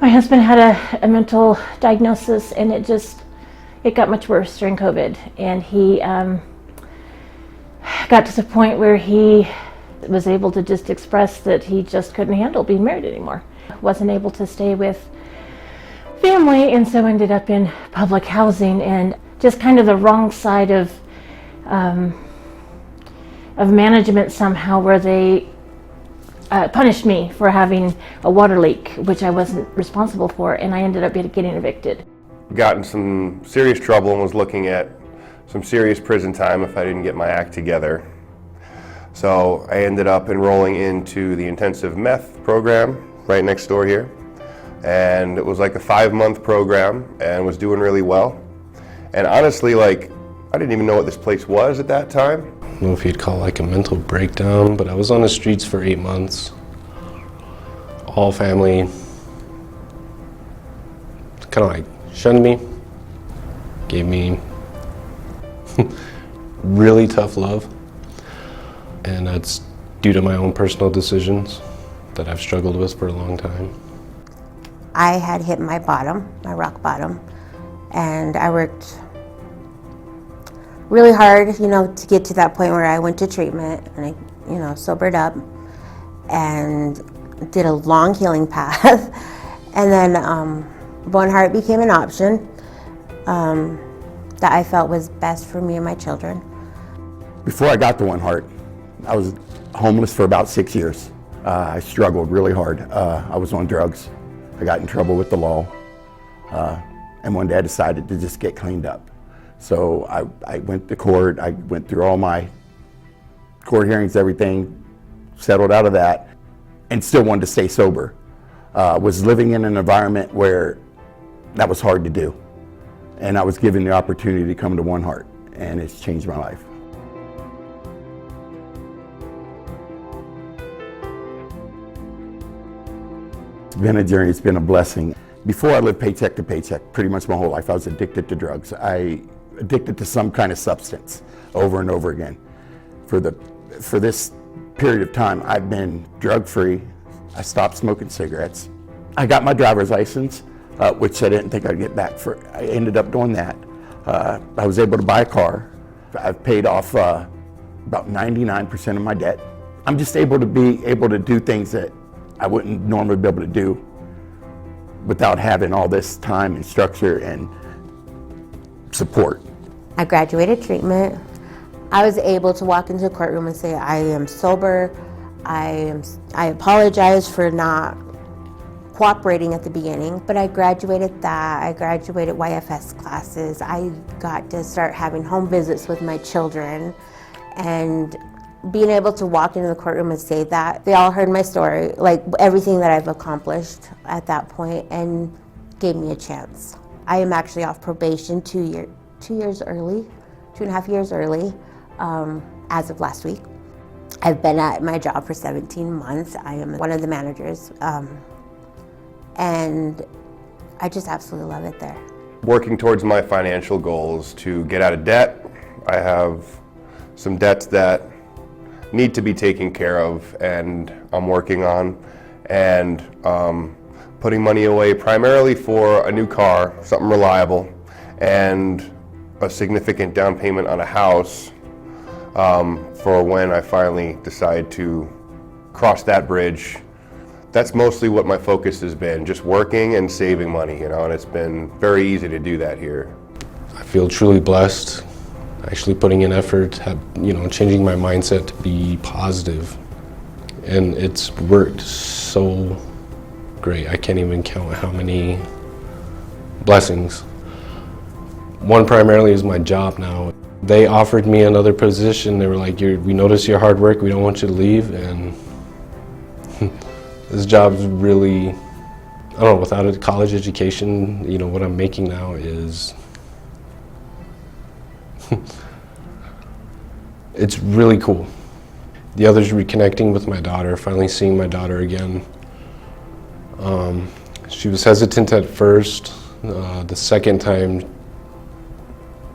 My husband had a mental diagnosis, and it got much worse during COVID. And he got to the point where he was able to just express that he just couldn't handle being married anymore. Wasn't able to stay with family, and so ended up in public housing, and just kind of the wrong side of management somehow, where they punished me for having a water leak, which I wasn't responsible for, and I ended up getting evicted. Got in some serious trouble and was looking at some serious prison time if I didn't get my act together. So I ended up enrolling into the intensive meth program right next door here. And it was like a 5-month program and was doing really well. And honestly, I didn't even know what this place was at that time. I don't know if you'd call it like a mental breakdown, but I was on the streets for 8 months. All family kind of like shunned me, gave me really tough love. And that's due to my own personal decisions that I've struggled with for a long time. I had hit my bottom, my rock bottom, and I worked really hard, to get to that point where I went to treatment and I, sobered up and did a long healing path. And then OneHeart became an option that I felt was best for me and my children. Before I got to OneHeart, I was homeless for about 6 years. I struggled really hard. I was on drugs. I got in trouble with the law. And one day I decided to just get cleaned up. So I went to court. I went through all my court hearings, everything, settled out of that, and still wanted to stay sober. Was living in an environment where that was hard to do. And I was given the opportunity to come to OneHeart, and it's changed my life. It's been a journey, it's been a blessing. Before I lived paycheck to paycheck, pretty much my whole life, I was addicted to drugs. Addicted to some kind of substance over and over again. For this period of time, I've been drug-free. I stopped smoking cigarettes. I got my driver's license, which I didn't think I'd get back for. I ended up doing that. I was able to buy a car. I've paid off about 99% of my debt. I'm just able to do things that I wouldn't normally be able to do without having all this time and structure and support. I graduated treatment. I was able to walk into the courtroom and say, I am sober. I apologize for not cooperating at the beginning, but I graduated that. I graduated YFS classes. I got to start having home visits with my children, and being able to walk into the courtroom and say that, they all heard my story, like everything that I've accomplished at that point, and gave me a chance. I am actually off probation 2 years early, 2.5 years early, as of last week. I've been at my job for 17 months. I am one of the managers, and I just absolutely love it there. Working towards my financial goals to get out of debt. I have some debts that need to be taken care of, and I'm working on, and putting money away primarily for a new car, something reliable, and a significant down payment on a house for when I finally decide to cross that bridge. That's mostly what my focus has been, just working and saving money, and it's been very easy to do that here. I feel truly blessed, actually putting in effort, changing my mindset to be positive. And it's worked so great. I can't even count how many blessings. One primarily is my job now. They offered me another position. They were like, we notice your hard work, we don't want you to leave. And this job's really, I don't know, without a college education, what I'm making now is, it's really cool. The other's reconnecting with my daughter, finally seeing my daughter again. She was hesitant at first. The second time,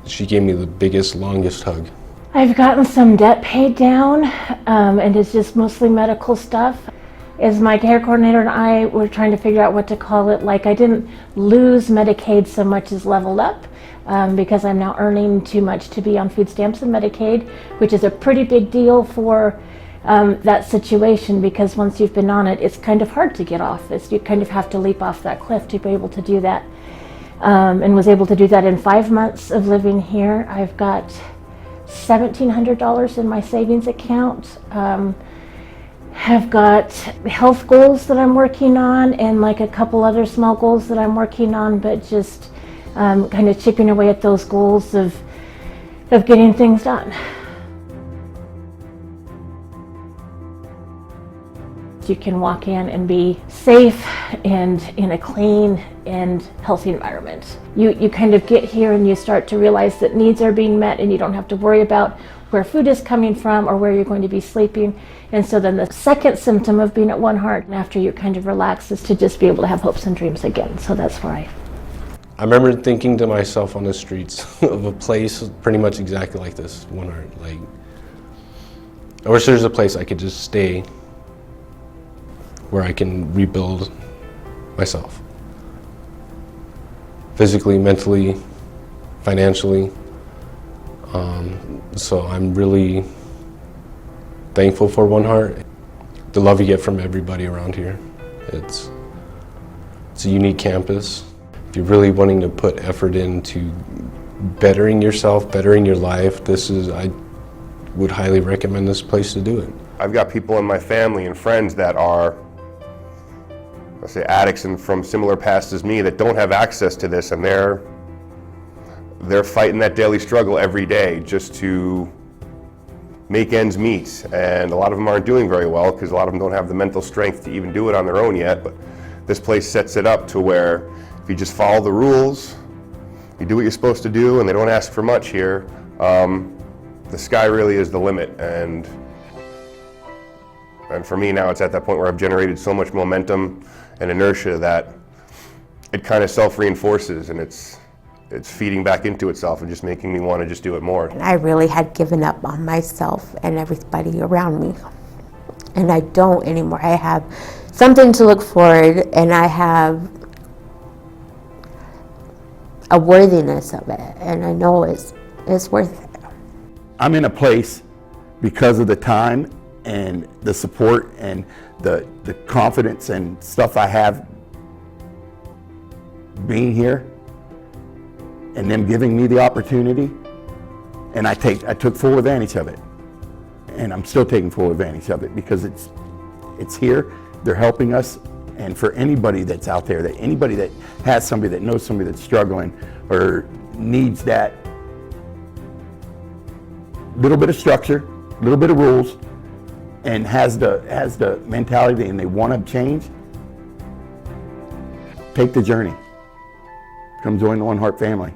she gave me the biggest, longest hug. I've gotten some debt paid down, and it's just mostly medical stuff. is my care coordinator and I were trying to figure out what to call it. Like, I didn't lose Medicaid so much as leveled up, because I'm now earning too much to be on food stamps and Medicaid, which is a pretty big deal for that situation, because once you've been on it, it's kind of hard to get off. You kind of have to leap off that cliff to be able to do that, and was able to do that in 5 months of living here. I've got $1,700 in my savings account. Have got health goals that I'm working on, and like a couple other small goals that I'm working on, but just kind of chipping away at those goals of getting things done. You can walk in and be safe and in a clean and healthy environment. You kind of get here and you start to realize that needs are being met, and you don't have to worry about where food is coming from or where you're going to be sleeping. And so then the second symptom of being at OneHeart, after you kind of relax, is to just be able to have hopes and dreams again. So that's why. I remember thinking to myself on the streets of a place pretty much exactly like this, OneHeart. Like, I wish there's a place I could just stay where I can rebuild myself. Physically, mentally, financially. So I'm really thankful for OneHeart. The love you get from everybody around here. It's a unique campus. If you're really wanting to put effort into bettering yourself, bettering your life, I would highly recommend this place to do it. I've got people in my family and friends that are, let's say, addicts and from similar pasts as me that don't have access to this, and they're fighting that daily struggle every day just to make ends meet. And a lot of them aren't doing very well because a lot of them don't have the mental strength to even do it on their own yet. But this place sets it up to where if you just follow the rules, you do what you're supposed to do, and they don't ask for much here, the sky really is the limit. And for me now, it's at that point where I've generated so much momentum and inertia that it kind of self-reinforces, and it's feeding back into itself and just making me want to just do it more. And I really had given up on myself and everybody around me. And I don't anymore. I have something to look forward, and I have a worthiness of it, and I know it's worth it. I'm in a place because of the time and the support and the confidence and stuff I have being here, and them giving me the opportunity, and I took full advantage of it, and I'm still taking full advantage of it because it's here. They're helping us, and for anybody that's out there, anybody that has somebody that knows somebody that's struggling or needs that little bit of structure, little bit of rules, and has the mentality and they want to change, take the journey. Come join the OneHeart family.